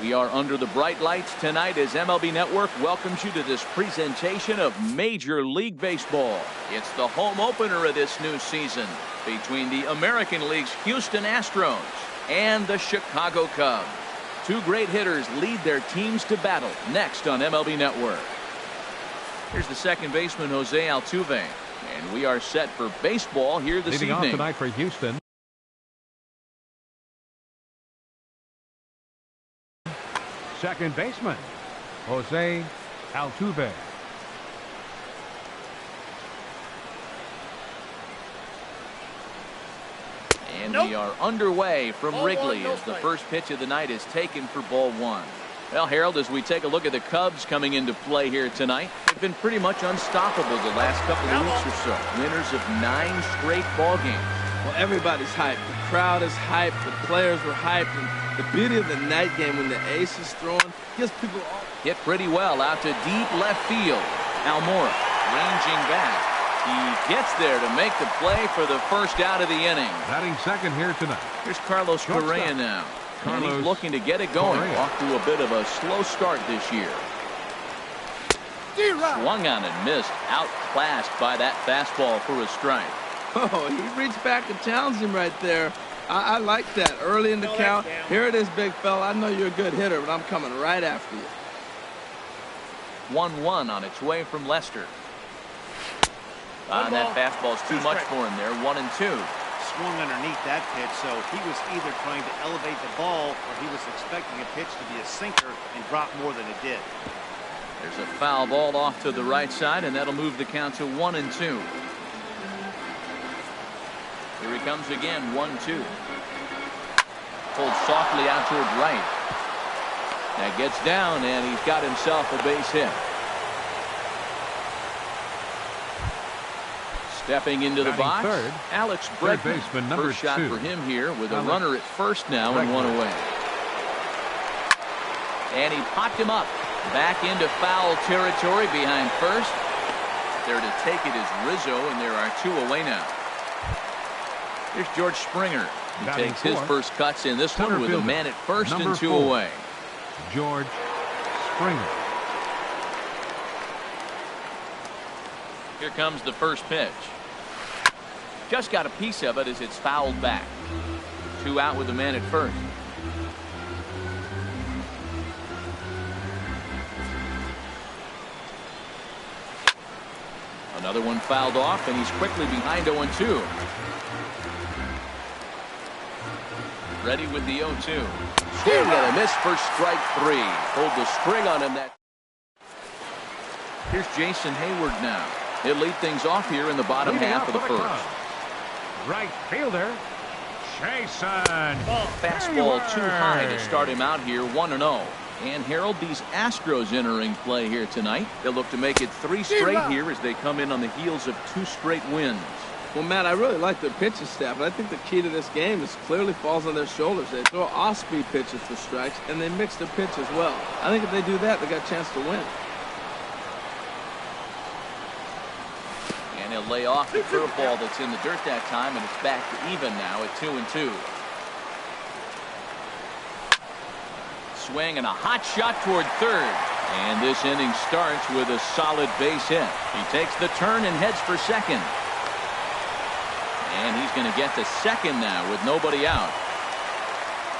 We are under the bright lights tonight as MLB Network welcomes you to this presentation of Major League Baseball. It's the home opener of this new season between the American League's Houston Astros and the Chicago Cubs. Two great hitters lead their teams to battle next on MLB Network. Here's the second baseman, Jose Altuve. And we are set for baseball here this evening. Leading off tonight for Houston, second baseman, Jose Altuve. And we are underway from Wrigley as the first pitch of the night is taken for ball one. Well, Harold, as we take a look at the Cubs coming into play here tonight, they've been pretty much unstoppable the last couple of weeks or so. Winners of 9 straight ball games. Well, everybody's hyped. The crowd is hyped. The players were hyped. And the beauty of the night game when the ace is thrown gives people all... Hit pretty well out to deep left field. Almora ranging back. He gets there to make the play for the first out of the inning. Batting second here tonight. Here's Carlos Correa now. And he's looking to get it going. Off to a bit of a slow start this year. Swung on and missed. Outclassed by that fastball for a strike. Oh, he reached back and challenged him right there. I like that. Early in the count. Here it is, big fella. I know you're a good hitter, but I'm coming right after you. 1-1 on its way from Lester. That fastball's too much for him there. 1-2. Swung underneath that pitch, so he was either trying to elevate the ball or he was expecting a pitch to be a sinker and drop more than it did. There's a foul ball off to the right side, and that'll move the count to 1-2. Here he comes again, 1-2. Pulled softly out toward right. That gets down, and he's got himself a base hit. Stepping into the box, third, Alex third Bregman. baseman, number First shot 2. for him here with a runner at first now and one away. And he popped him up. Back into foul territory behind first. There to take it is Rizzo, and there are 2 away now. Here's George Springer. He takes his first cuts in this one with a man at first and 2 away. George Springer. Here comes the first pitch. Just got a piece of it as it's fouled back. 2 out with the man at first. Another one fouled off, and he's quickly behind 0-2. Ready with the 0-2. Swing and a miss for strike 3. Pulled the string on him. Here's Jason Hayward now. He'll lead things off here in the bottom half of the first. Right fielder, Jason. Fastball too high to start him out here, 1-0. And Harold, these Astros entering play here tonight. They'll look to make it 3 straight here as they come in on the heels of 2 straight wins. Well, Matt, I really like their pitching staff, but I think the key to this game is clearly falls on their shoulders. They throw off-speed pitches for strikes, and they mix their pitch as well. I think if they do that, they got a chance to win. And he'll lay off the curveball that's in the dirt that time, and it's back to even now at 2-2. Swing and a hot shot toward third. And this inning starts with a solid base hit. He takes the turn and heads for second. And he's going to get to second now with nobody out.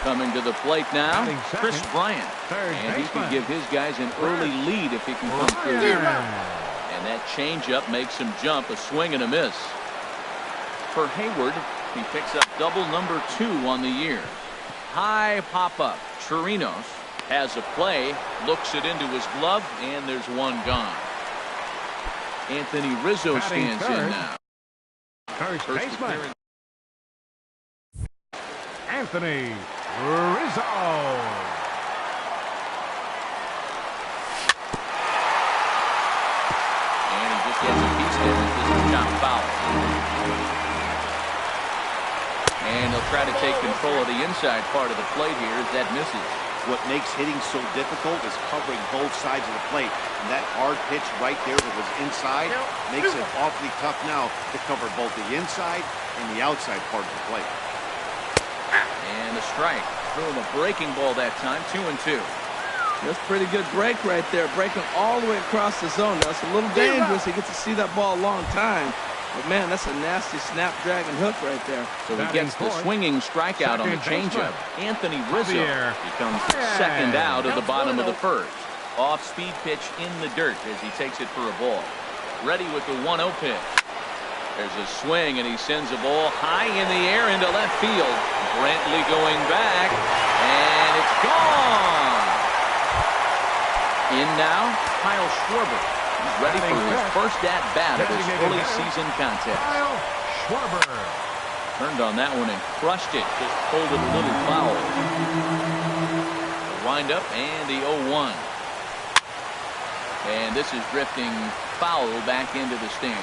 Coming to the plate now, Chris Bryant. And he can give his guys an early lead if he can come through here. And that changeup makes him jump, a swing and a miss. For Hayward, he picks up double number 2 on the year. High pop-up. Chirinos has a play, looks it into his glove, and there's one gone. Anthony Rizzo stands in now. First baseman, Anthony Rizzo. And he just gets a piece there as this is shot foul. And he'll try to take control of the inside part of the plate here as that misses. What makes hitting so difficult is covering both sides of the plate. And that hard pitch right there that was inside makes it awfully tough now to cover both the inside and the outside part of the plate. And a strike. Threw him a breaking ball that time. 2-2. That's a pretty good break right there, breaking all the way across the zone. Now, it's a little dangerous. He gets to see that ball a long time. But, man, that's a nasty snapdragon hook right there. So he gets the swinging strikeout on the changeup. Anthony Rizzo becomes second out of the bottom of the first. Off-speed pitch in the dirt as he takes it for a ball. Ready with the 1-0 pitch. There's a swing, and he sends a ball high in the air into left field. Brantley going back, and it's gone. In now, Kyle Schwarber. He's ready for his first at-bat of this early season contest. Kyle Schwarber. Turned on that one and crushed it. Just pulled it a little foul. The wind-up and the 0-1. And this is drifting foul back into the stands.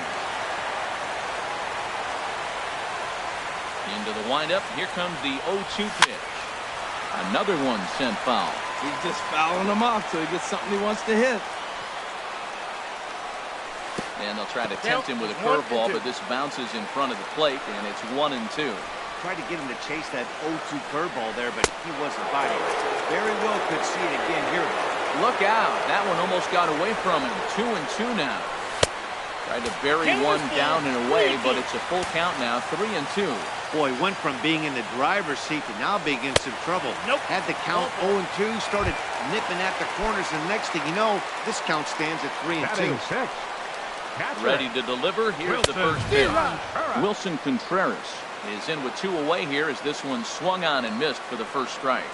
Into the windup. Here comes the 0-2 pitch. Another one sent foul. He's just fouling them off till he gets something he wants to hit. And they'll try to tempt him with a curveball, but this bounces in front of the plate, and it's 1-2. Tried to get him to chase that 0-2 curveball there, but he wasn't biting. Very well could see it again here. Look out. That one almost got away from him. 2-2 now. Tried to bury one down and away, but it's a full count now. 3-2. Boy, went from being in the driver's seat to now being in some trouble. Had the count 0-2, started nipping at the corners, and next thing you know, this count stands at 3-2. Ready to deliver. Here's the first pitch. Wilson Contreras is in with 2 away here as this one swung on and missed for the first strike.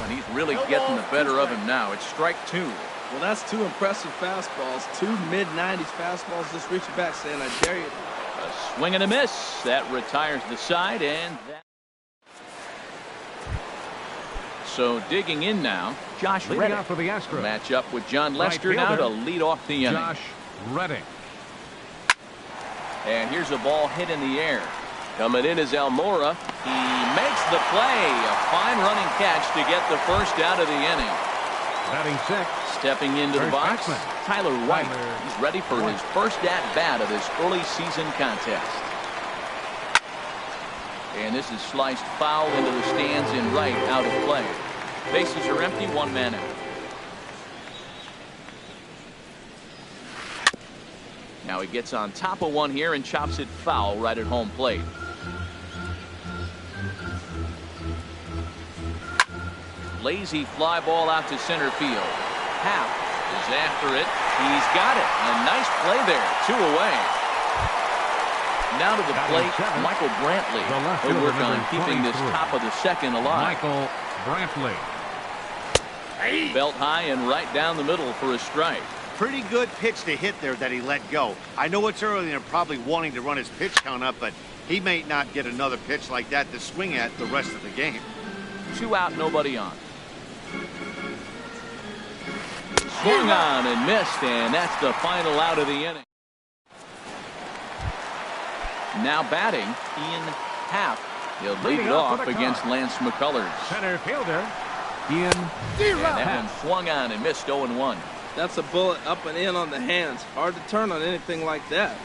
And he's really getting the better of him now. It's strike 2. Well, that's 2 impressive fastballs. 2 mid-90s fastballs just reaching back saying, I dare you. A swing and a miss. That retires the side, and that. So digging in now, Josh Reddick. For the Astros. Match up with John Lester now to lead off the inning. Josh Reddick. And here's a ball hit in the air. Coming in is Almora. He makes the play. A fine running catch to get the first out of the inning. Batting sixth. Stepping into the box, baseman. Tyler White. He's ready for his first at-bat of this early season contest. And this is sliced foul into the stands in right, out of play. Bases are empty, 1 man out. Now he gets on top of one here and chops it foul right at home plate. Lazy fly ball out to center field. Happ is after it. He's got it. A nice play there. 2 away. Now to the plate, Michael Brantley. He'll work on keeping this top of the second alive. Michael Brantley. Belt high and right down the middle for a strike. Pretty good pitch to hit there that he let go. I know it's early and they're probably wanting to run his pitch count up, but he may not get another pitch like that to swing at the rest of the game. 2 out, nobody on. Swung on and missed, and that's the final out of the inning. Now batting, Ian Happ. He'll lead it off against Lance McCullers. Center fielder, Ian. And that one swung on and missed 0-1. That's a bullet up and in on the hands. Hard to turn on anything like that.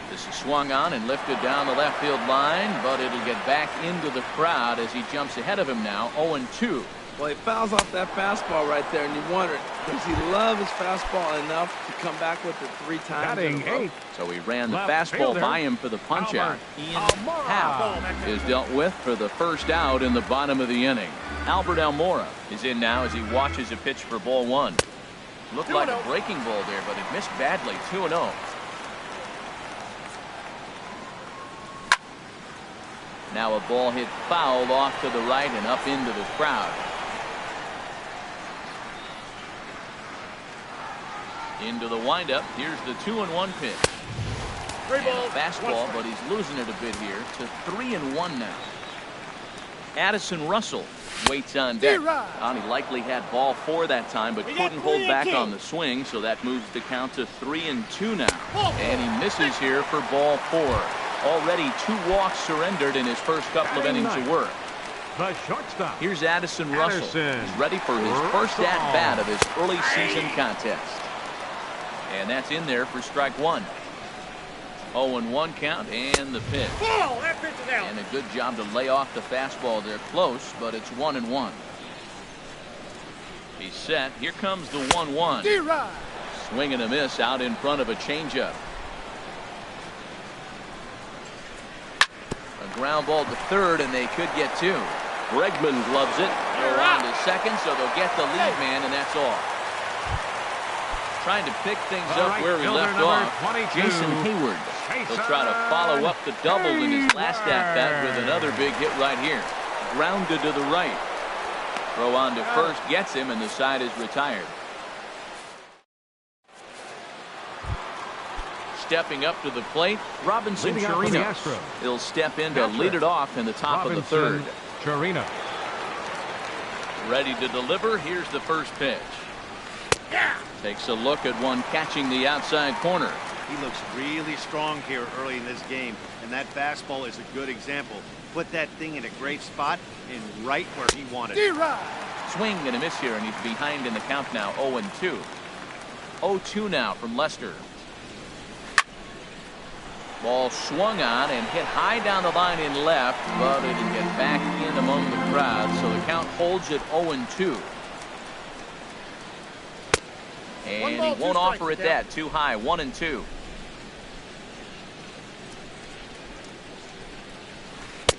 This is swung on and lifted down the left field line, but it'll get back into the crowd as he jumps ahead of him now, 0-2. Well, he fouls off that fastball right there, and you wonder, does he love his fastball enough to come back with it 3 times? Batting 8th. So he ran the fastball by him for the punch-out. Ian Happ is dealt with for the first out in the bottom of the inning. Albert Almora is in now as he watches a pitch for ball 1. Looked like a breaking ball there, but it missed badly. 2-0. Now a ball hit foul off to the right and up into the crowd. Into the windup. Here's the 2-1 pitch. And a fastball, but he's losing it a bit here to 3-1 now. Addison Russell waits on deck. He likely had ball 4 that time, but couldn't hold back on the swing, so that moves the count to 3-2 now. And he misses here for ball 4. Already 2 walks surrendered in his first couple of innings of work. The shortstop. Here's Addison Russell. He's ready for his first at-bat of his early season contest. And that's in there for strike 1. 0-1 count and the pitch. Ball, that pitch is out. And a good job to lay off the fastball there. Close, but it's 1-1. He's set. Here comes the 1-1. Swing and a miss out in front of a changeup. A ground ball to third, and they could get two. Bregman gloves it. They're on to second, so they'll get the lead man, and that's all. Trying to pick things up where he left off. 22. Jason Hayward. He'll try to follow up the double in his last at-bat with another big hit right here. Grounded to the right. Throw on to first gets him, and the side is retired. Stepping up to the plate, Robinson Chirinos. He'll step in to lead it off in the top of the third. Chirinos. Ready to deliver. Here's the first pitch. Takes a look at one catching the outside corner. He looks really strong here early in this game, and that fastball is a good example. Put that thing in a great spot and right where he wanted it. Swing and a miss here, and he's behind in the count now, 0-2. 0-2 now from Lester. Ball swung on and hit high down the line in left, but it didn't get back in among the crowd, so the count holds at 0-2. And he won't offer it that. Too high. 1-2.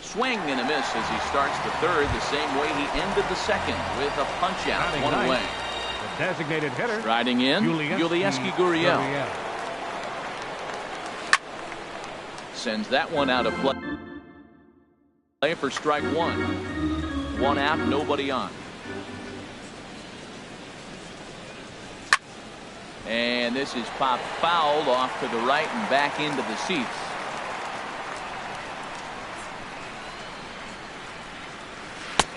Swing and a miss as he starts the third the same way he ended the second with a punch out. One away. The designated hitter. Striding in, Yulieski Gurriel. Sends that one out of play. Play for strike one. One out, nobody on. And this is popped fouled off to the right and back into the seats.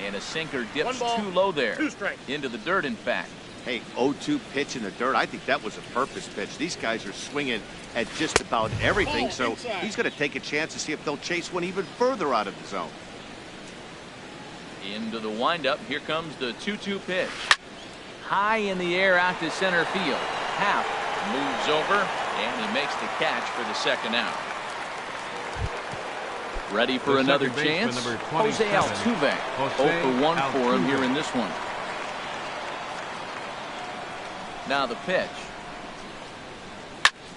And a sinker dips too low there. Into the dirt, in fact. Hey, 0-2 pitch in the dirt. I think that was a purpose pitch. These guys are swinging at just about everything, so he's going to take a chance to see if they'll chase one even further out of the zone. Into the windup. Here comes the 2-2 pitch. High in the air out to center field. Half moves over, and he makes the catch for the second out. Ready for another chance? Jose Altuve. 0-for-1 for him here in this one. Now the pitch.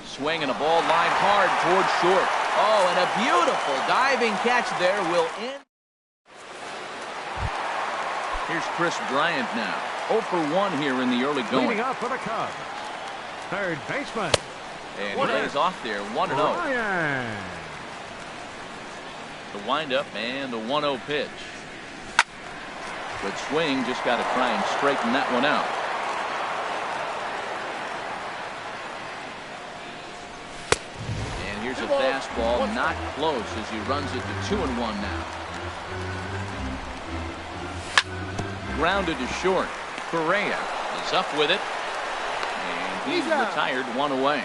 Swing and a ball lined hard toward short. Oh, and a beautiful diving catch there will end. Here's Chris Bryant now. 0-for-1 here in the early going. Leading up for the Cubs. Third baseman. And he lays off there, 1-0. The windup and the 1-0 pitch. Good swing, just got to try and straighten that one out. And here's a fastball, not close as he runs it to 2-1 now. Grounded to short. Correa is up with it. And he's retired, one away.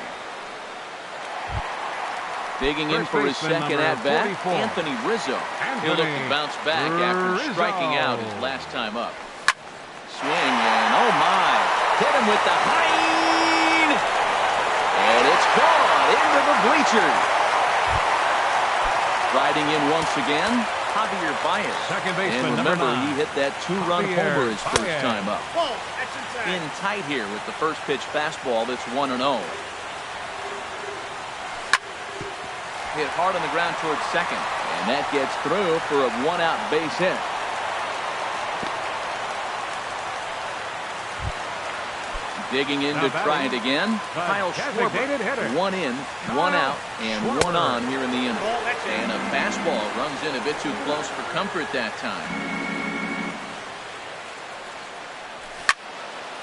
Digging in for his second at-bat, Anthony Rizzo. He'll look to bounce back after striking out his last time up. Swing and oh my! Hit him with the height! And it's gone into the bleachers. Riding in once again, Javier Baez. Second baseman, and remember, number 9. he hit that two-run homer his first Baez. time up. In tight here with the first pitch fastball that's 1-0. Hit hard on the ground towards second, and that gets through for a one-out base hit. Digging in to try it again. Kyle Schwarber. One in, one out, and one on here in the inning. And a fastball runs in a bit too close for comfort that time.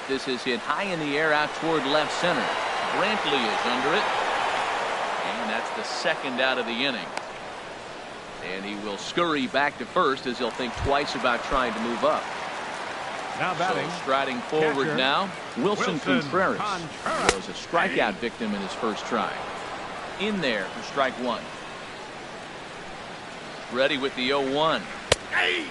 This is hit high in the air out toward left center. Brantley is under it. And that's the second out of the inning. And he will scurry back to first as he'll think twice about trying to move up. Now batting. So striding forward catcher, now, Wilson Contreras was a strikeout victim in his first try. In there for strike one. Ready with the 0-1.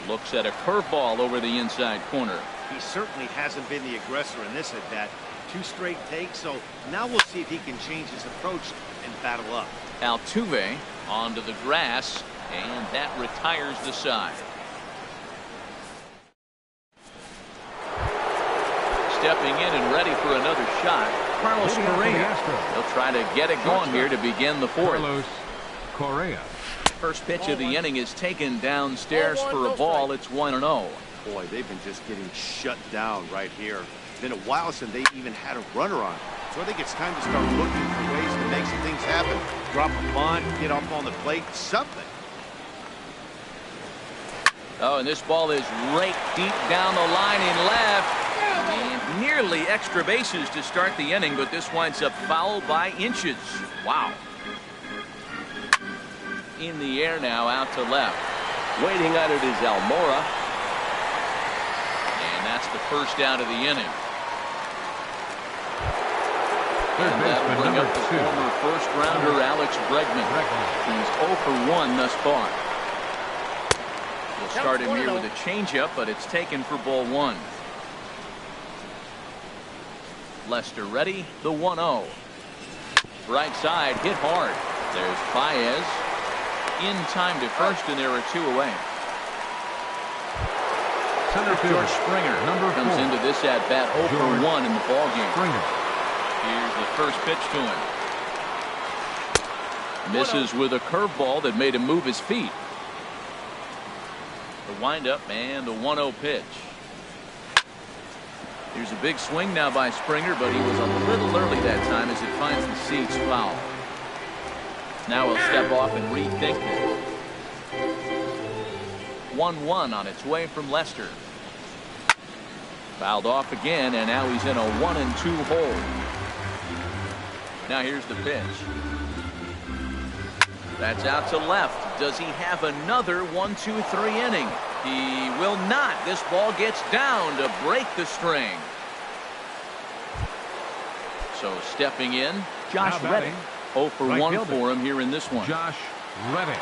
Looks at a curveball over the inside corner. He certainly hasn't been the aggressor in this at bat. 2 straight takes, so now we'll see if he can change his approach and battle up. Altuve onto the grass, and that retires the side. Stepping in and ready for another shot, Carlos Correa. He'll try to get it going here to begin the fourth. Carlos Correa. First pitch of the inning is taken downstairs for a ball. It's 1-0. Boy, they've been just getting shut down right here. It's been a while since they even had a runner on. So I think it's time to start looking for ways to make some things happen. Drop a bunt, get up on the plate, something. Oh, and this ball is raked deep down the line in left. And nearly extra bases to start the inning, but this winds up foul by inches. Wow. In the air now, out to left. Waiting on it is Almora. And that's the first out of the inning. And that will bring up the former first-rounder Alex Bregman. He's 0 for 1 thus far. We'll start him here with a changeup, but it's taken for ball 1. Lester ready, the 1-0. Right side, hit hard. There's Baez. In time to first, and there are 2 away. Center fielder George Springer comes into this at-bat 0 for 1 in the ballgame. Here's the first pitch to him. Misses with a curveball that made him move his feet. The windup and the 1-0 pitch. Here's a big swing now by Springer, but he was a little early that time as it finds the seats foul. Now he'll step off and rethink it. 1-1 on its way from Lester. Fouled off again, and now he's in a 1-2 hole. Now here's the pitch. That's out to left. Does he have another 1-2-3 inning? He will not. This ball gets down to break the string. So stepping in, Josh Reddick. 0 for 1 for him here in this one. Josh Reddick.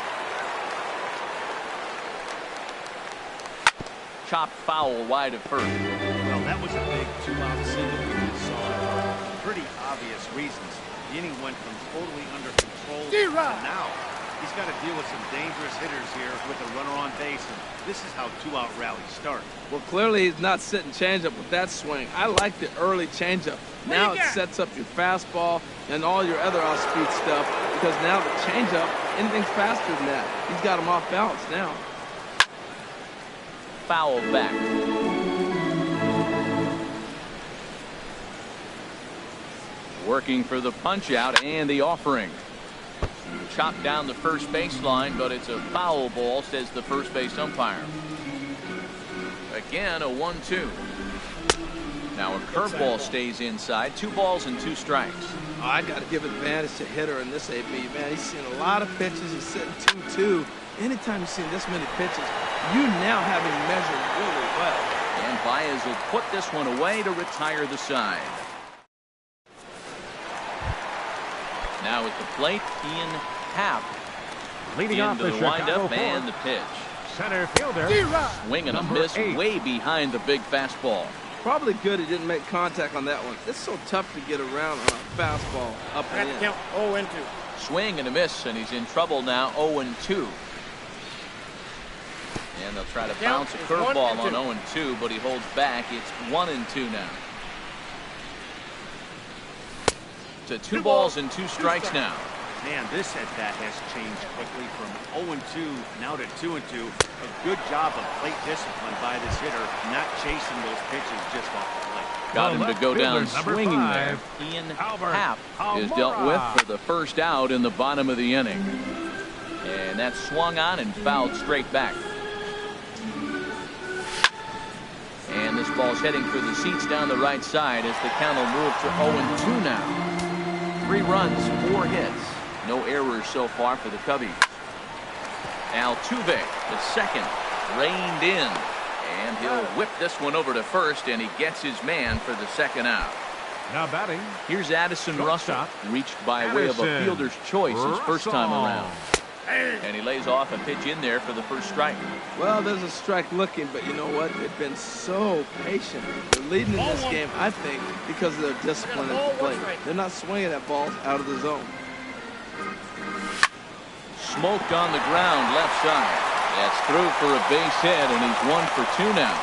Chopped foul wide of first. Well, that was a big 2-out single we just saw. Pretty obvious reasons. The inning went from totally under control to now. He's got to deal with some dangerous hitters here with a runner on base, and this is how 2-out rallies start. Well, clearly he's not sitting changeup with that swing. I like the early changeup. Now it sets up your fastball and all your other off-speed stuff, because now the changeup, anything's faster than that. He's got him off balance now. Foul back. Working for the punch out and the offering. Chopped down the first baseline, but it's a foul ball, says the first base umpire. Again, a 1-2. Now a curveball stays inside. 2 balls and 2 strikes. Oh, I got to give advantage to hitter in this AB, man. He's seen a lot of pitches. He's sitting 2-2. Anytime you've seen this many pitches, you now have him measured really well. And Baez will put this one away to retire the side. Now at the plate, Ian Happ. Leading off into the windup and the pitch. Center fielder. Swing and a miss way behind the big fastball. Probably good he didn't make contact on that one. It's so tough to get around on a fastball up and in. Count 0-2. Swing and a miss, and he's in trouble now, 0-2. And they'll try to bounce a curveball on 0-2, but he holds back. It's 1-2 now. To 2 balls and 2 strikes now. Man, this at-bat has changed quickly from 0-2 now to 2-2. A good job of plate discipline by this hitter, not chasing those pitches just off the plate. Got him to go down swinging there. Ian Happ is dealt with for the first out in the bottom of the inning. And that's swung on and fouled straight back. And this ball's heading for the seats down the right side as the count will move to 0-2 now. 3 runs, 4 hits. No errors so far for the Cubbies. Altuve, the second, reined in. And he'll whip this one over to first, and he gets his man for the second out. Now batting. Here's Addison Russell, reached by way of a fielder's choice his first time around. And he lays off a pitch in there for the first strike. Well, there's a strike looking, but you know what? They've been so patient. They're leading in this game, I think, because of their discipline at the plate. They're not swinging at balls out of the zone. smoked on the ground left side. That's through for a base hit, and he's 1 for 2 now.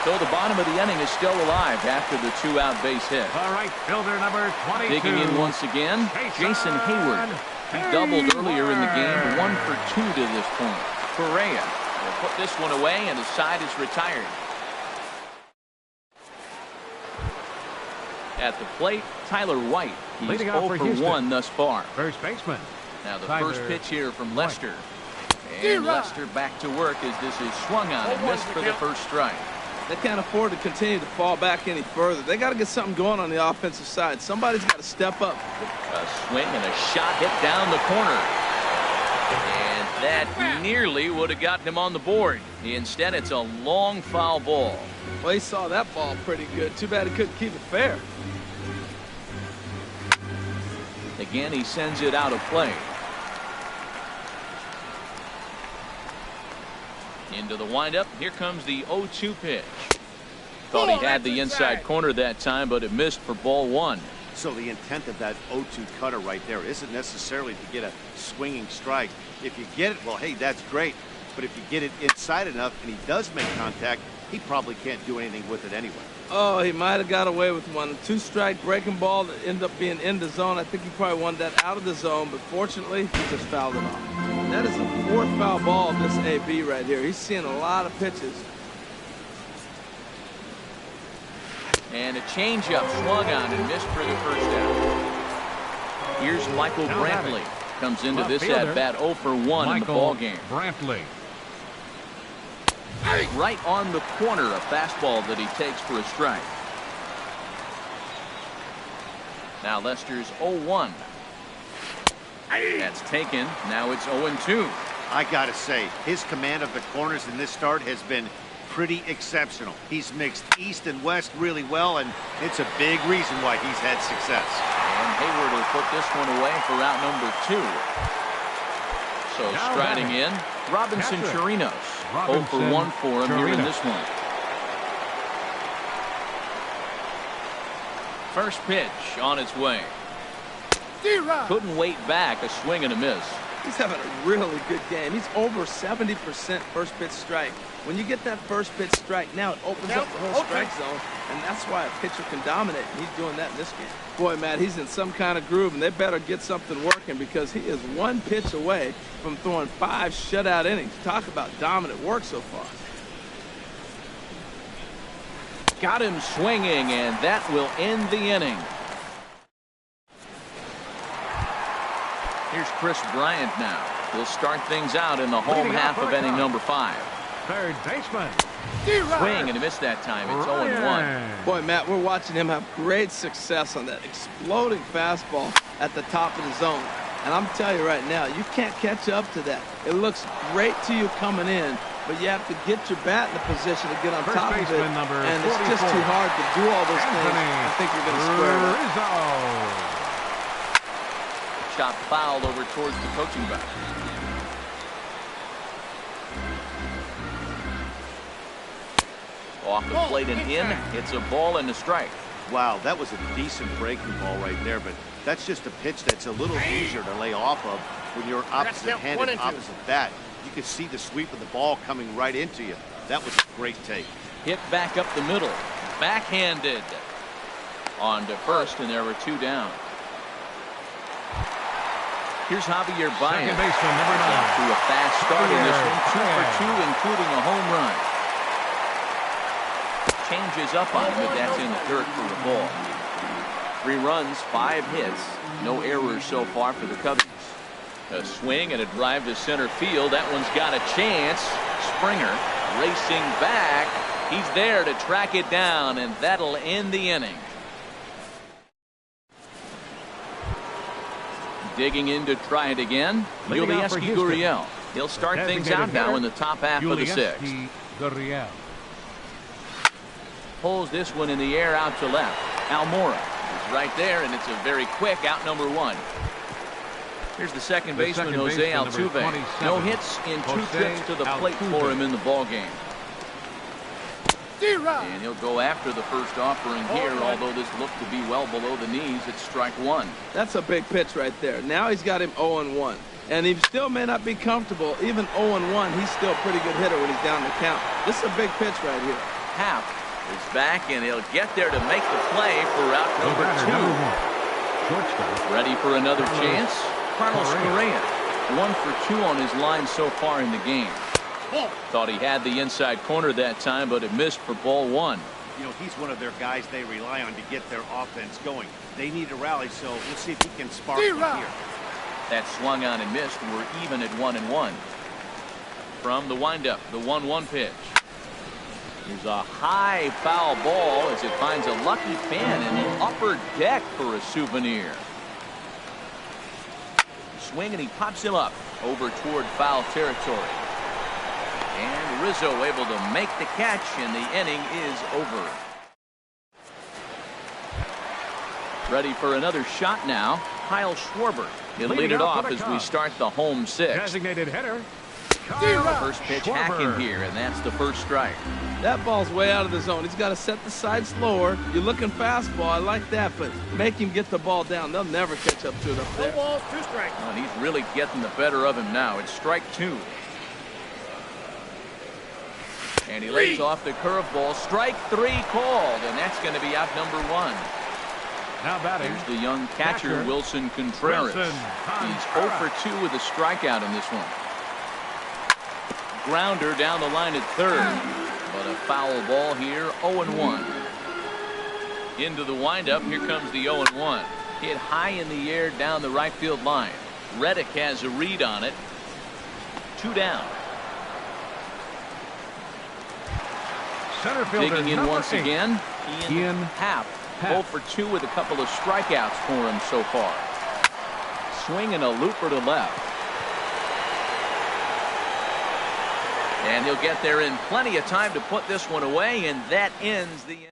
So the bottom of the inning is still alive after the 2-out base hit. All right, fielder number 22. Digging in once again, Jason Hayward. He doubled earlier in the game, 1 for 2 to this point. Correa will put this one away, and his side is retired. At the plate, Tyler White. He's Leading 0 off for 1 thus far. First baseman. Now the Tyler first pitch here from Lester. And Lester back to work as this is swung on and missed for the first strike. They can't afford to continue to fall back any further. They got to get something going on the offensive side. Somebody's got to step up. A swing and a shot hit down the corner. And that nearly would have gotten him on the board. Instead, it's a long foul ball. Well, he saw that ball pretty good. Too bad he couldn't keep it fair. Again, he sends it out of play. Into the windup. Here comes the 0-2 pitch. Thought he had the inside corner that time, but it missed for ball 1. So the intent of that 0-2 cutter right there isn't necessarily to get a swinging strike. If you get it, well, hey, that's great. But if you get it inside enough and he does make contact, he probably can't do anything with it anyway. Oh, he might have got away with one. 2-strike breaking ball that ended up being in the zone. I think he probably wanted that out of the zone, but fortunately, he just fouled it off. That is the 4th foul ball of this AB right here. He's seeing a lot of pitches. And a changeup swung on and missed for the first out. Here's Michael Brantley. Comes into this at-bat 0 for 1 in the ball game. Brantley. Right on the corner, a fastball that he takes for a strike. Now Lester's 0-1. That's taken. Now it's 0-2. I gotta say, his command of the corners in this start has been pretty exceptional. He's mixed east and west really well, and it's a big reason why he's had success. And Hayward will put this one away for out number 2. So now striding in, Robinson Chirinos. 0 for 1 for him here in this one. First pitch on its way. Couldn't wait back. A swing and a miss. He's having a really good game. He's over 70% first pitch strike. When you get that first pitch strike, now it opens up the whole strike zone, and that's why a pitcher can dominate. And he's doing that in this game. Boy, Matt, he's in some kind of groove, and they better get something working because he is 1 pitch away from throwing 5 shutout innings. Talk about dominant work so far. Got him swinging, and that will end the inning. Here's Chris Bryant now. He'll start things out in the home half of inning number 5. Third baseman. Swing and a miss that time. It's 0-1. Boy, Matt, we're watching him have great success on that exploding fastball at the top of the zone. And I'm telling you right now, you can't catch up to that. It looks great to you coming in, but you have to get your bat in a position to get on top of it. And it's just too hard to do all those things. I think you're going to square it up. Shot fouled over towards the coaching box. Off the plate and in. It's a ball and a strike. Wow, that was a decent breaking ball right there, but that's just a pitch that's a little easier to lay off of when you're opposite-handed, opposite bat. You can see the sweep of the ball coming right into you. That was a great take. Hit back up the middle. Backhanded. On to first, and there were 2 down. Here's Javier Baez. Second baseman, number 9. Off to a fast start in this one. 2 for 2, including a home run. Changes up on him, but that's in the dirt for the ball. 3 runs, 5 hits. No errors so far for the Cubbies. A swing and a drive to center field. That one's got a chance. Springer racing back. He's there to track it down, and that'll end the inning. Digging in to try it again. Yulieski Gurriel. He'll start things out now in the top half of the 6th. Gurriel. Pulls this one in the air out to left. Almora is right there, and it's a very quick out number 1. Here's the second baseman, Jose Altuve. No hits in 2 trips to the plate for him in the ball game. And he'll go after the first offering here, although this looked to be well below the knees. It's strike 1. That's a big pitch right there. Now he's got him 0-1. And he still may not be comfortable. Even 0-1, he's still a pretty good hitter when he's down the count. This is a big pitch right here. Happ is back, and he'll get there to make the play for out number 2. Shortstop. Ready for another chance? Carlos Correa. 1 for 2 on his line so far in the game. Thought he had the inside corner that time, but it missed for ball 1. You know, he's one of their guys they rely on to get their offense going. They need a rally, so we'll see if he can spark them here. That swung on and missed. We're even at 1-1. From the windup, the 1-1 pitch. Here's a high foul ball as it finds a lucky fan in the upper deck for a souvenir. Swing, and he pops him up over toward foul territory. And Rizzo able to make the catch, and the inning is over. Ready for another shot now. Kyle Schwarber. He'll lead it off as we start the home 6. Designated hitter. First pitch hacking here, and that's the first strike. That ball's way out of the zone. He's got to set the side slower. You're looking fastball. I like that, but make him get the ball down. They'll never catch up to it up there. 2 balls, 2 strikes. Well, he's really getting the better of him now. It's strike 2. And he lays off the curveball. Strike 3 called, and that's going to be out number 1. Now batting. Here's the young catcher, Wilson Contreras. He's 0 for 2 with a strikeout in this one. Grounder down the line at third, but a foul ball here. 0-1. Into the windup. Here comes the 0-1. Hit high in the air down the right field line. Reddick has a read on it. 2 down. Center fielder Digging in once 8. again. Ian Happ. 0 for 2 with a couple of strikeouts for him so far. Swing and a looper to left. And he'll get there in plenty of time to put this one away, and that ends the inning.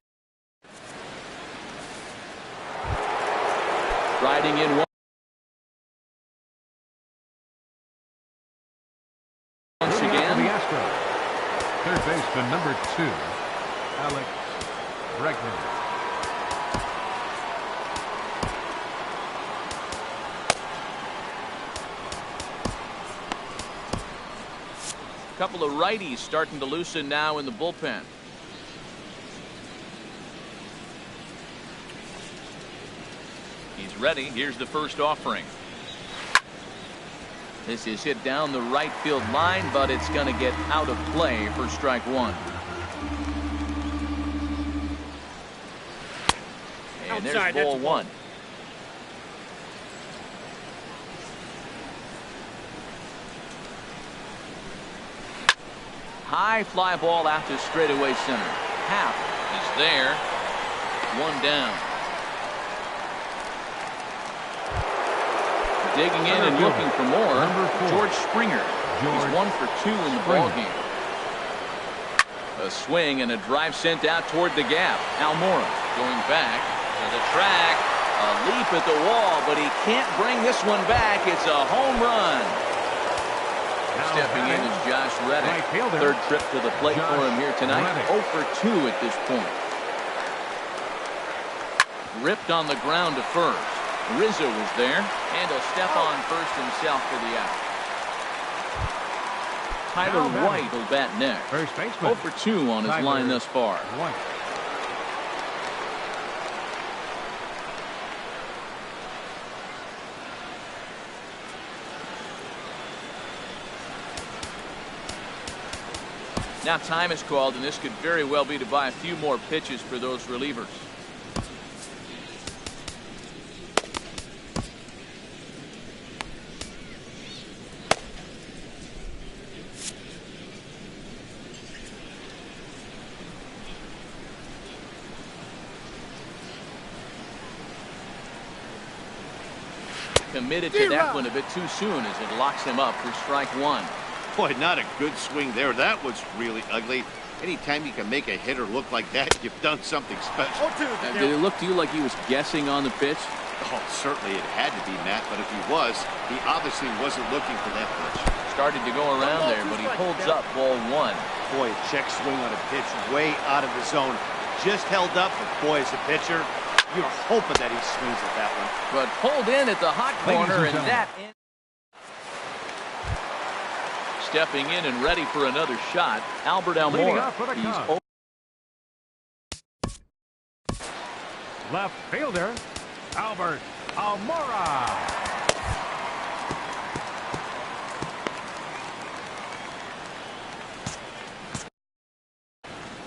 Riding in once again. The Astros. Third baseman number 2, Alex Bregman. Couple of righties starting to loosen now in the bullpen. He's ready. Here's the first offering. This is hit down the right field line, but it's going to get out of play for strike 1. And there's ball 1. High fly ball out to straightaway center. Happ is there. 1 down. Digging in and looking for more. George Springer. He's 1 for 2 in the ball game. A swing and a drive sent out toward the gap. Almora going back to the track. A leap at the wall, but he can't bring this one back. It's a home run. Stepping in is Josh Reddick. Third trip to the plate for him here tonight. 0 for 2 at this point. Ripped on the ground to first. Rizzo was there, and he'll step on first himself for the out. Tyler White will bat next. First baseman. 0 for 2 on his line thus far. White. Now time is called, and this could very well be to buy a few more pitches for those relievers. Committed to that one a bit too soon as it locks him up for strike 1. Boy, not a good swing there. That was really ugly. Anytime you can make a hitter look like that, you've done something special. Did it look to you like he was guessing on the pitch? Oh, certainly it had to be, Matt, but if he was, he obviously wasn't looking for that pitch. Started to go around there, but he holds up ball 1. Boy, a check swing on a pitch way out of the zone. Just held up, but boy, as a pitcher, you're hoping that he swings at that one. But pulled in at the hot corner, and that Stepping in and ready for another shot, Albert Leading Almora. off for the Cubs. Left fielder, Albert Almora.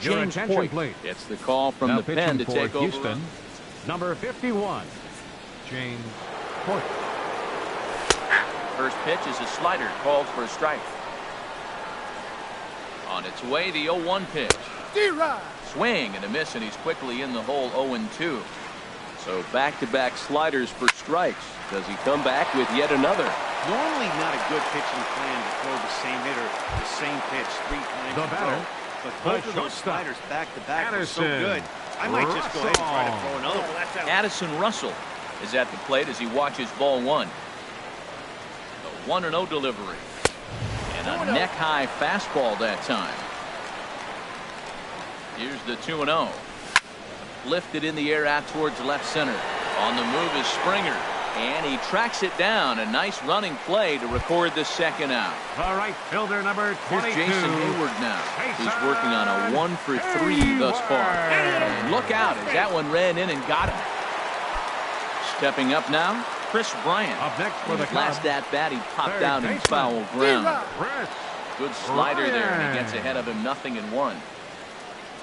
Your James attention, Hoyt please. gets the call from Now the pen to pitching take for over. Houston, number 51, James Hoyt. First pitch is a slider called for a strike. On its way, the 0-1 pitch. Swing and a miss, and he's quickly in the hole 0-2. So back-to-back sliders for strikes. Does he come back with yet another? Normally not a good pitching plan to throw the same hitter the same pitch 3 times The in a batter, row. But both of those shortstop, sliders back-to-back were so Addison good. I might just go ahead and try to throw another one. Addison Russell is at the plate as he watches ball 1. The 1-0 delivery. And a neck-high fastball that time. Here's the 2-0. Lifted in the air out towards left center. On the move is Springer. And he tracks it down. A nice running play to record the second out. the right fielder, number 22. Here's Jason Hayward now. He's working on a 1-for-3 thus far. And look out as that one ran in and got him. Stepping up now, Chris Bryant. Up next for the Last Cubs, at bat, he popped third out in baseman, foul ground. Chris Good slider there, and he gets Bryant. ahead of him 0-1.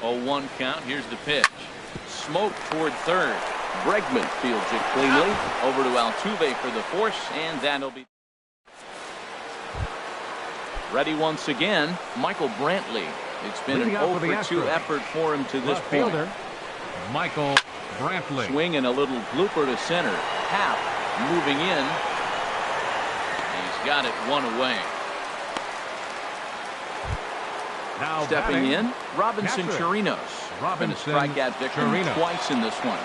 0-1 count. Here's the pitch. Smoke toward third. Bregman fields it cleanly. Over to Altuve for the force, and that'll be ready once again. Michael Brantley. It's been Leading an off for the 0-for-2 Astros. effort for him to this Left point. fielder, Michael Brantley. Swing and a little blooper to center. Happ moving in. He's got it one away. Now Stepping batting, in, Robinson catcher. Chirinos. Robinson Been a strikeout victim Chirinos. twice in this one.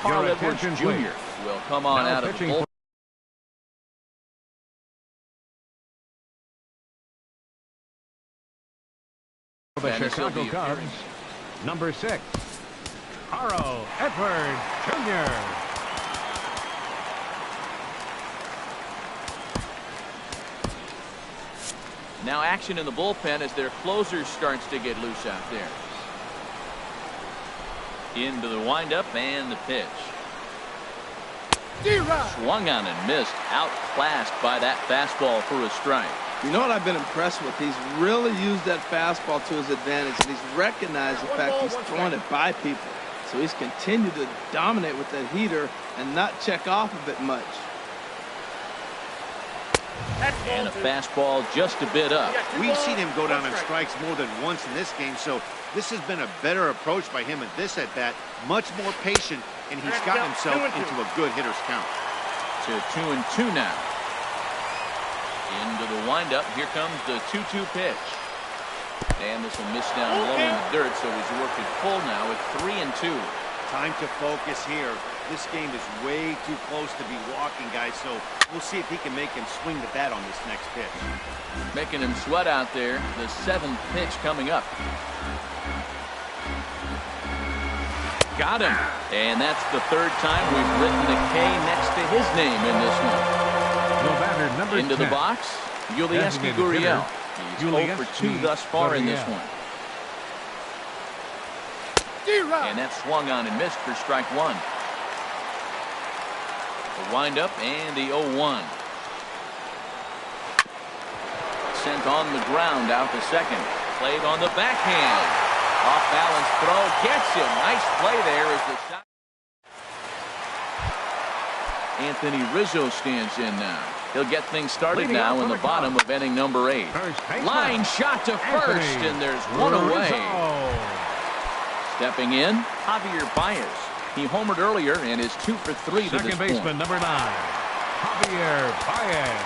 Your Carl Edwards attention, Jr. please. will come on Now out of the pitching bullpen. for the Dennis will Chicago be Cubs, appearing. number 6, Carl Edwards Jr. Now action in the bullpen as their closer starts to get loose out there. Into the windup and the pitch. Swung on and missed. Outclassed by that fastball for a strike. You know what I've been impressed with? He's really used that fastball to his advantage, and he's recognized the fact he's throwing it by people. So he's continued to dominate with that heater and not check off of it much. And a fastball just a bit up. We've seen him go down on strikes more than once in this game, so this has been a better approach by him at this at-bat. Much more patient, and he's gotten himself into a good hitter's count. To 2-2 now. Into the windup. Here comes the 2-2 pitch. And this will miss down low in the dirt, so he's worked it full now at 3-2. Time to focus here. This game is way too close to be walking, guys, so we'll see if he can make him swing the bat on this next pitch. Making him sweat out there. The 7th pitch coming up. Got him. And that's the 3rd time we've written the K next to his name in this one. The batter, number Into 10. the box, Yulieski Designated Gurriel. hitter, He's 0-for-2 thus far in this Gurriel. one. And that swung on and missed for strike 1. The windup and the 0-1. Sent on the ground out to second. Played on the backhand. Off balance throw. Gets him. Nice play there as the shot. Anthony Rizzo stands in now. He'll get things started Leading now off in for the the bottom Cubs. of inning number 8. First baseman, Line shot to first, Anthony and there's one away. Rizzo. Stepping in, Javier Baez. He homered earlier and is 2 for 3 to this Second point. baseman, number 9, Javier Baez.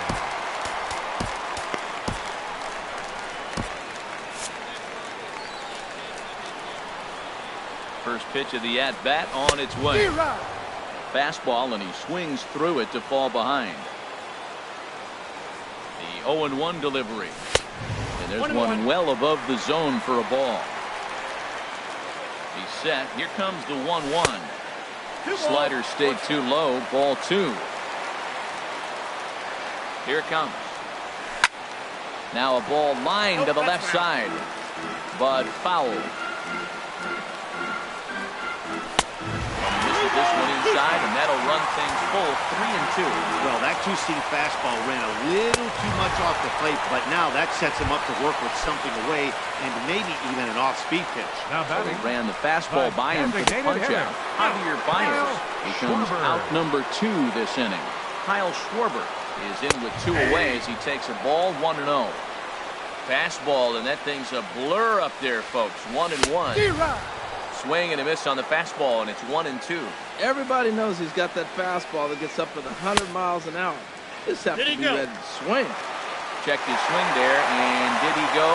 First pitch of the at-bat on its way. Fastball, and he swings through it to fall behind. The 0-1 delivery. And there's one well above the zone for a ball. He's set. Here comes the 1-1. Slider stayed too low. Ball 2. Here it comes. Now a ball lined to the left side, but foul. Misses this one inside, and that'll run things full 3-2. Well, that two-seam fastball ran a little too much off the plate, but now that sets him up to work with something away and maybe even an off-speed pitch. Now batting. Ran the fastball by him for the punch-out. Javier Baez becomes out number 2 this inning. Kyle Schwarber is in with 2 away as he takes a ball 1-0. Fastball, and that thing's a blur up there, folks. 1-1. Swing and a miss on the fastball, and it's 1-2. Everybody knows he's got that fastball that gets up to 100 miles an hour. Just have to be ready to swing. Checked his swing there, and did he go?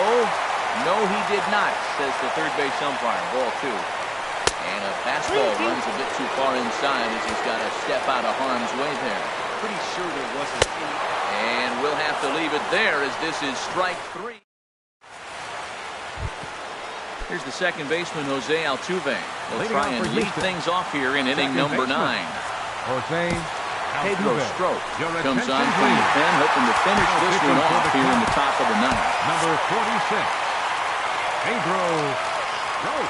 No, he did not, says the third base umpire. Ball 2. And a fastball runs a bit too far inside as he's got to step out of harm's way there. Pretty sure there wasn't any. And we'll have to leave it there as this is strike 3. Here's the second baseman, Jose Altuve. He'll try and lead things off here in inning number 9. Jose Pedro Altuve. Strop comes on from the pen, hoping to finish this one off here in the top of the 9th. Number 46, Pedro Strop.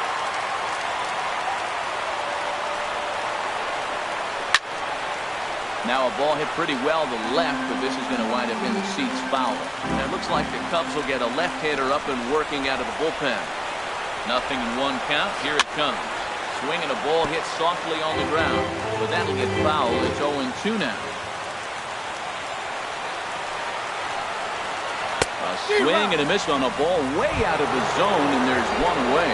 Now a ball hit pretty well to left, but this is going to wind up in the seats foul. And it looks like the Cubs will get a left-hander up and working out of the bullpen. Nothing in 1 count. Here it comes. Swing and a ball hit softly on the ground, but that'll get foul. It's 0-2 now. A swing and a miss on a ball way out of the zone, and there's 1 away.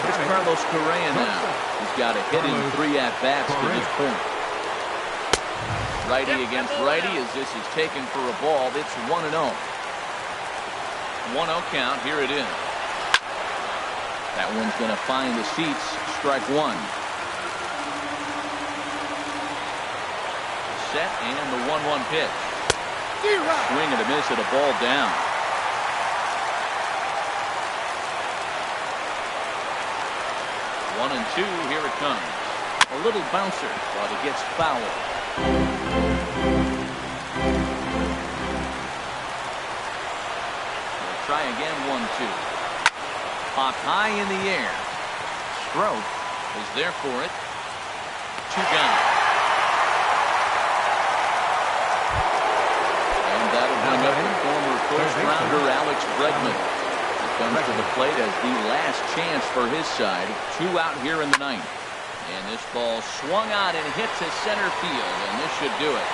It's Carlos Correa now. He's got a hit in 3 at-bats to this point. Righty against righty as this is taken for a ball. It's 1-0. 1-0 count. Here it is. That one's going to find the seats. Strike 1. Set and the 1-1 pitch. Swing and a miss at a ball down. One and 2. Here it comes. A little bouncer, but it gets foul. We'll try again. 1-2. Popped high in the air. Strop is there for it. 2 down. And that'll bring up the former first-rounder Alex Bregman. He comes to the plate as the last chance for his side. 2 out here in the 9th. And this ball swung out and hit to center field, and this should do it.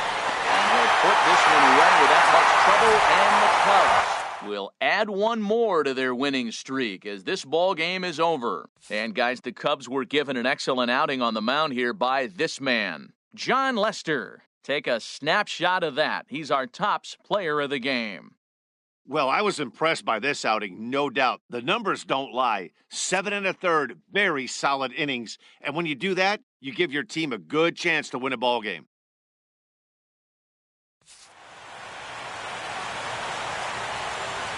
And he'll put this one away without much trouble, and the Cubs will add 1 more to their winning streak as this ball game is over. And guys, the Cubs were given an excellent outing on the mound here by this man, Jon Lester. Take a snapshot of that. He's our tops player of the game. Well, I was impressed by this outing, no doubt. The numbers don't lie. 7 1/3, very solid innings. And when you do that, you give your team a good chance to win a ball game.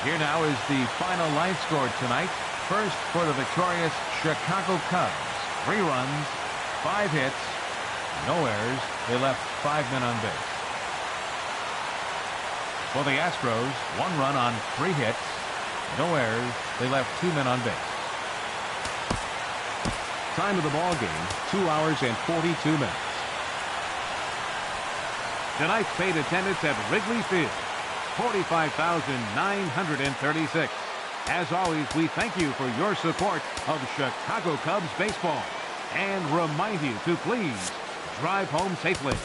Here now is the final line score tonight. First for the victorious Chicago Cubs. 3 runs, 5 hits, no errors. They left 5 men on base. For the Astros, 1 run on 3 hits, no errors. They left 2 men on base. Time of the ball game, 2 hours and 42 minutes. Tonight's paid attendance at Wrigley Field, 45,936. As always, we thank you for your support of Chicago Cubs baseball and remind you to please drive home safely.